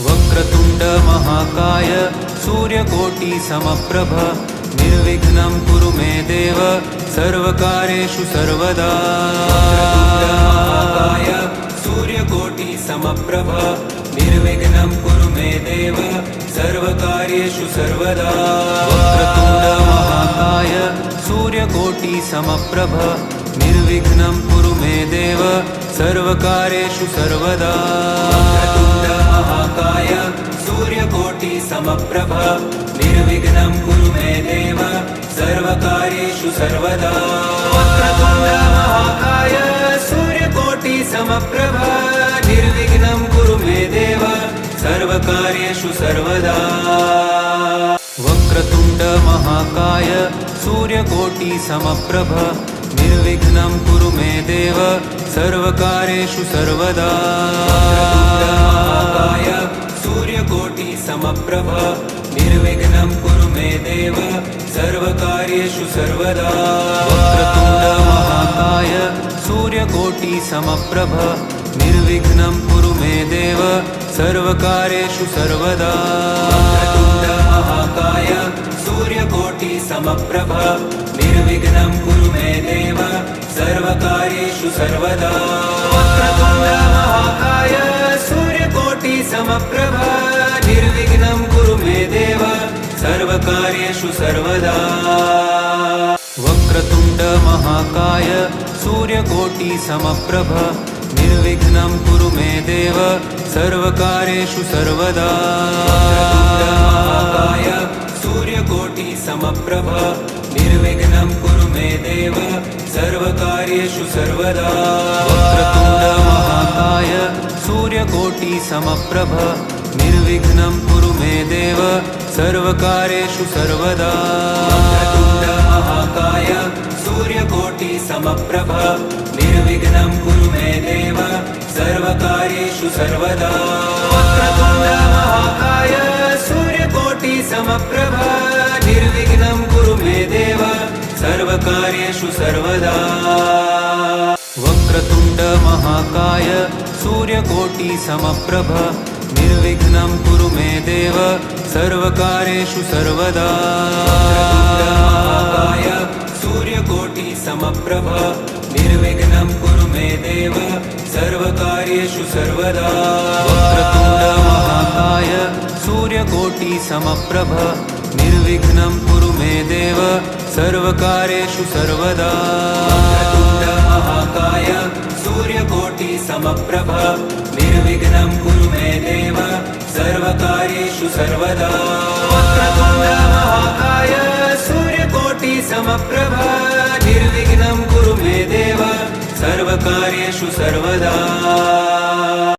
वक्रतुण्ड महाकाय सूर्यकोटि समप्रभ निर्विघ्नं कुरु मे देव सर्वकार्येषु सर्वदा। महाकाय सूर्यकोटि समप्रभ निर्विघ्नं कुरु मे देव सर्वकार्येषु सर्वदा। वक्रतुण्ड महाकाय सूर्यकोटि समप्रभ निर्विघ्नं कुरु मे देव सर्वकार्येषु सर्वदा। वक्रतुण्ड महाकाय सूर्यकोटि समप्रभ निर्विघ्नं कुरु मे देव सर्वकार्येषु सर्वदा। वक्रतुण्ड महाकाय सूर्यकोटि समप्रभ निर्विघ्नं कुरु मे देव सर्वकार्येषु सर्वदा। वक्रतुण्ड महाकाय सूर्यकोटि समप्रभ निर्विघ्नं कुरु मे देव सर्वकार्येषु सर्वदा। महाकाय सूर्यकोटि समप्रभ निर्विघ्नं कुरु मे देव सर्वकार्येषु सर्वदा। वक्रतुण्ड महाकाय सूर्यकोटि समप्रभ निर्विघ्नं कुरु मे देव सर्वकार्येषु सर्वदा। वक्रतुण्ड महाकाय सूर्यकोटि समप्रभ निर्विघ्नं कुरु मे देव सर्वकार्येषु सर्वदा। वक्रतुण्ड महाकाय सूर्यकोटि समप्रभ निर्विघ्नं कुरु मे देव सर्वकार्येषु सर्वदा। वक्रतुण्ड महाकाय सूर्यकोटि समप्रभ निर्विघ्नं कुरु मे देव सर्वकार्येषु सर्वदा। वक्रतुण्ड महाकाय सूर्यकोटि समप्रभ निर्विघ्नं कुरु मे देव सर्वकार्येषु सर्वदा। वक्रतुण्ड महाकाय सूर्यकोटि समप्रभ निर्विघ्नं कुरु मे देव सर्वकार्येषु सर्वदा। वक्रतुण्ड महाकाय सूर्यकोटि समप्रभ निर्विघ्नं कुरु मे देव सर्वकार्येषु सर्वदा। वक्रतुण्ड महाकाय सूर्यकोटि समप्रभ निर्विघ्नं कुरु मे देव सर्वकार्येषु सर्वदा। वक्रतुण्ड महाकाय सूर्यकोटि समप्रभ निर्विघ्नं कुरु मे देव सर्वकार्येषु सर्वदा। वक्रतुण्ड महाकाय सूर्यकोटि समप्रभ निर्विघ्नं कुरु मे देव सर्वकार्येषु सर्वदा। वक्रतुण्ड महाकाय सूर्यकोटि समप्रभ निर्विघ्नं कुरु मे देव सर्वकार्येषु सर्वदा। वक्रतुण्ड महाकाय सूर्यकोटि समप्रभ निर्विघ्नं कुरु मे देव सर्वकार्येषु सर्वदा। वक्रतुण्ड महाकाय सूर्यकोटि समप्रभ निर्विघ्नं कुरु मे देव सर्वकार्येषु सर्वदा।